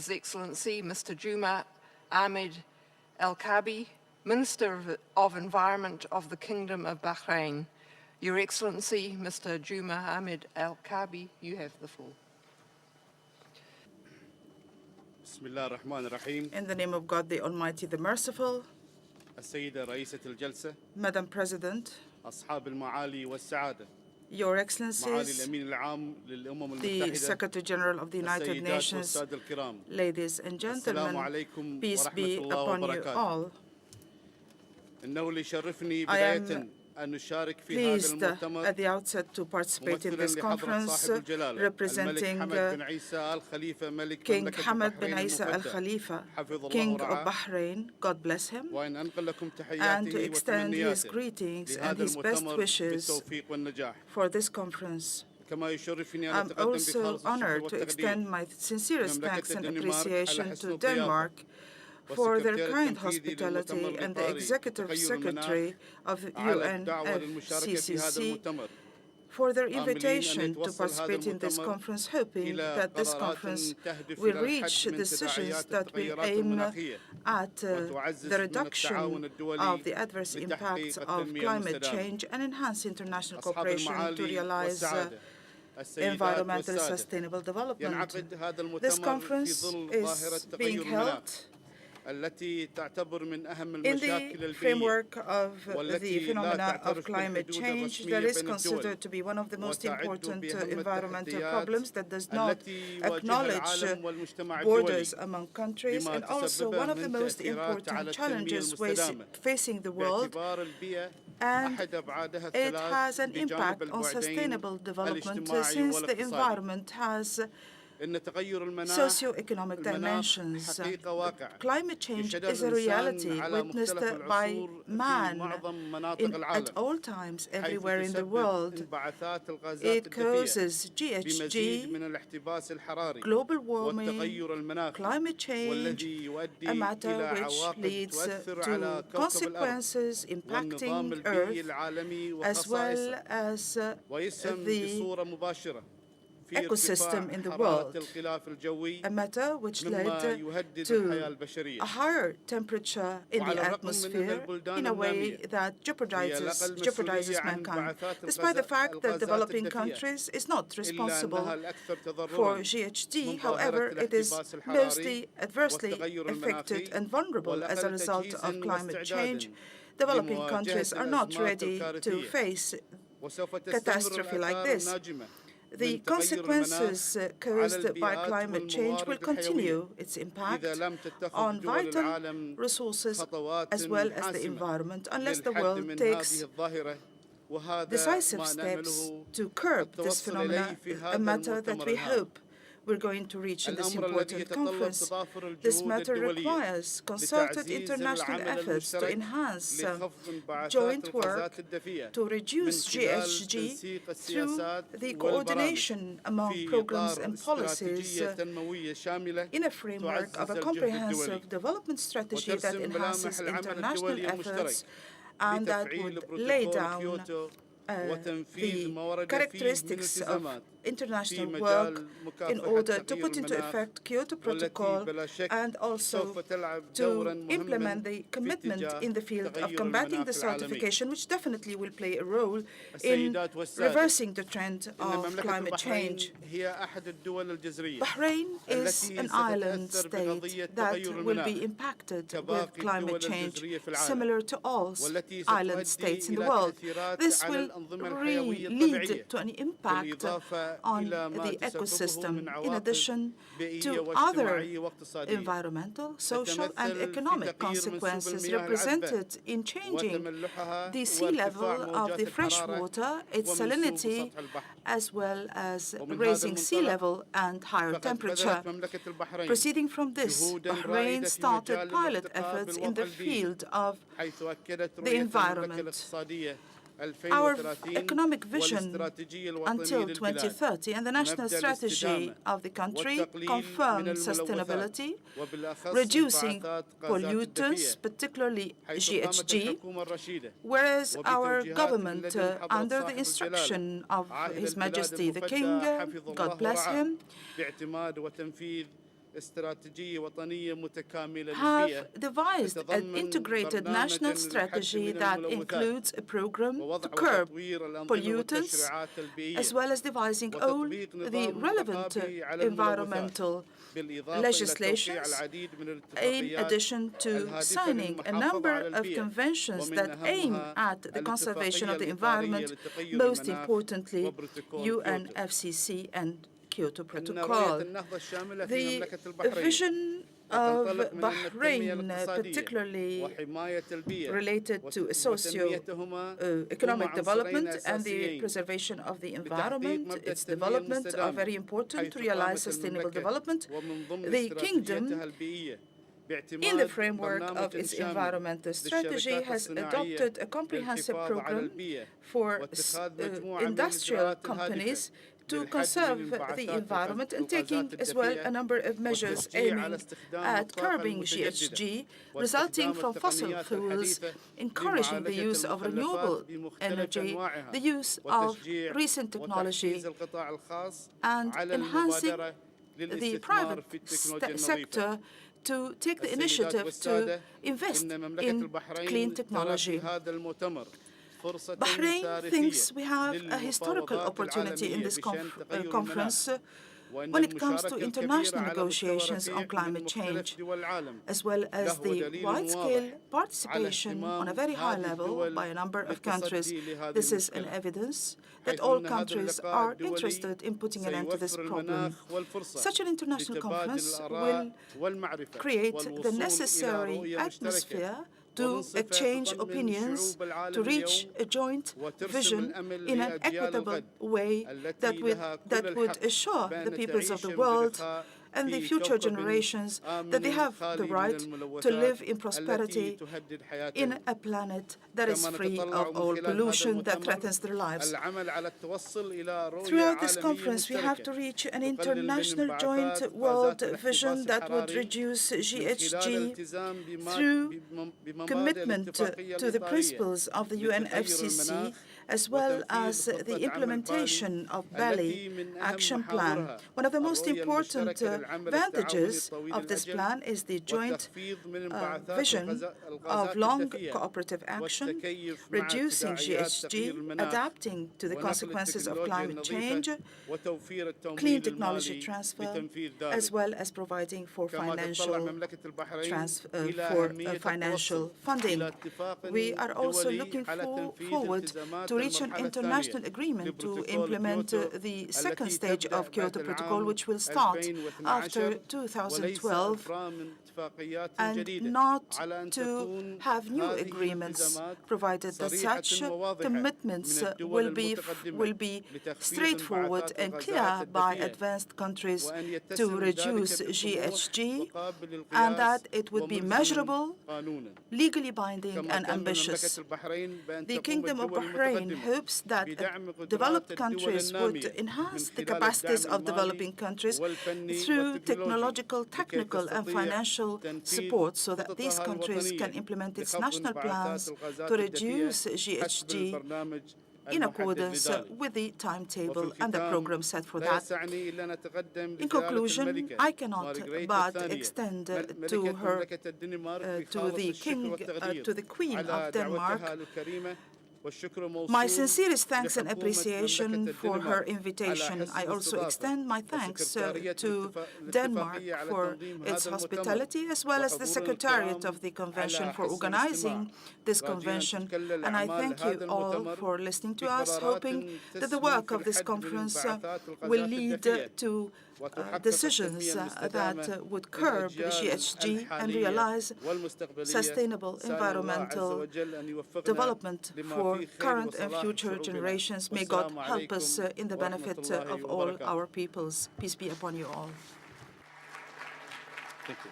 His Excellency Mr. Juma Ahmed Al-Kabi, Minister of Environment of the Kingdom of Bahrain. Your Excellency Mr. Juma Ahmed Al-Kabi, you have the floor. In the name of God, the Almighty, the Merciful, Madam President, Your Excellencies, the Secretary General of the United Nations, ladies and gentlemen, peace be upon you all. I am pleased at the outset to participate in this conference representing King Hamad bin Isa Al Khalifa, King of Bahrain, God bless him, and to extend his greetings and his best wishes for this conference. I'm also honored to extend my sincerest thanks and appreciation to Denmark for their kind hospitality and the Executive Secretary of UNFCCC for their invitation to participate in this conference, hoping that this conference will reach decisions that will aim at the reduction of the adverse impacts of climate change and enhance international cooperation to realize environmentally sustainable development. This conference is being held in the framework of the phenomena of climate change that is considered to be one of the most important environmental problems that does not acknowledge borders among countries, and also one of the most important challenges facing the world, and it has an impact on sustainable development since the environment has socio-economic dimensions. Climate change is a reality witnessed by man at all times, everywhere in the world. It causes GHG, global warming, climate change, a matter which leads to consequences impacting Earth, as well as the ecosystem in the world, a matter which led to a higher temperature in the atmosphere in a way that jeopardizes mankind. Despite the fact that developing countries is not responsible for GHG, however, it is mostly adversely affected and vulnerable as a result of climate change. Developing countries are not ready to face catastrophe like this. The consequences caused by climate change will continue its impact on vital resources as well as the environment unless the world takes decisive steps to curb this phenomenon, a matter that we hope we're going to reach in this important conference. This matter requires concerted international efforts to enhance joint work to reduce GHG through the coordination among programs and policies in a framework of a comprehensive development strategy that enhances international efforts and that would lay down the characteristics of international work in order to put into effect Kyoto Protocol and also to implement the commitment in the field of combating desertification, which definitely will play a role in reversing the trend of climate change. Bahrain is an island state that will be impacted with climate change, similar to all island states in the world. This will really lead to an impact on the ecosystem, in addition to other environmental, social, and economic consequences represented in changing the sea level of the fresh water, its salinity, as well as raising sea level and higher temperature. Proceeding from this, Bahrain started pilot efforts in the field of the environment. Our economic vision until 2030 and the national strategy of the country confirm sustainability, reducing pollutants, particularly GHG, whereas our government, under the instruction of His Majesty the King, God bless him, have devised an integrated national strategy that includes a program to curb pollutants, as well as devising all the relevant environmental legislations, in addition to signing a number of conventions that aim at the conservation of the environment, most importantly, UNFCCC and Kyoto Protocol. The vision of Bahrain, particularly related to socio-economic development and the preservation of the environment, its development are very important to realize sustainable development. The kingdom, in the framework of its environmental strategy, has adopted a comprehensive program for industrial companies to conserve the environment and taking as well a number of measures aiming at curbing GHG resulting from fossil fuels, encouraging the use of renewable energy, the use of recent technology, and enhancing the private sector to take the initiative to invest in clean technology. Bahrain thinks we have a historical opportunity in this conference when it comes to international negotiations on climate change, as well as the wide-scale participation on a very high level by a number of countries. This is an evidence that all countries are interested in putting an end to this problem. Such an international conference will create the necessary atmosphere to exchange opinions, to reach a joint vision in an equitable way that would assure the peoples of the world and the future generations that they have the right to live in prosperity in a planet that is free of all pollution that threatens their lives. Throughout this conference, we have to reach an international joint world vision that would reduce GHG through commitment to the principles of the UNFCCC, as well as the implementation of Bali Action Plan. One of the most important advantages of this plan is the joint vision of long cooperative action, reducing GHG, adapting to the consequences of climate change, clean technology transfer, as well as providing for financial funding. We are also looking forward to reach an international agreement to implement the second stage of Kyoto Protocol, which will start after 2012, and not to have new agreements, provided that such commitments will be straightforward and clear by advanced countries to reduce GHG, and that it would be measurable, legally binding, and ambitious. The Kingdom of Bahrain hopes that developed countries would enhance the capacities of developing countries through technological, technical, and financial support so that these countries can implement its national plans to reduce GHG in accordance with the timetable and the program set for that. In conclusion, I cannot but extend to the Queen of Denmark my sincerest thanks and appreciation for her invitation. I also extend my thanks to Denmark for its hospitality, as well as the Secretariat of the Convention for organizing this convention. And I thank you all for listening to us, hoping that the work of this conference will lead to decisions that would curb GHG and realize sustainable environmental development for current and future generations. May God help us in the benefit of all our peoples. Peace be upon you all. Thank you.